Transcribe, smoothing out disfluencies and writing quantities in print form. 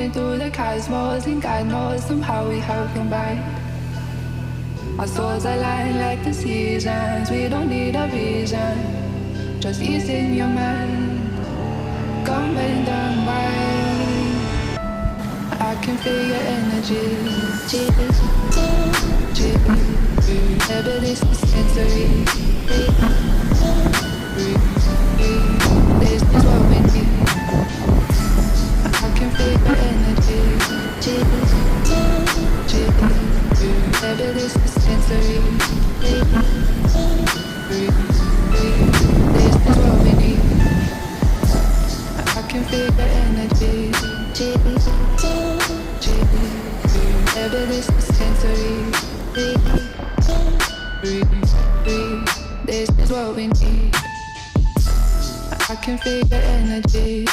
moving through the cosmos, and God knows somehow we have combined. Our souls align like the seasons. We don't need a reason, just ease in your mind. Come and unwind. I can feel your energy. Never this is sensory. This is what we need. I can feel your energy. Never this is sensory. This is what we need. I can feel your energy. Never this is sensory. This is what we need. I can feel your energy.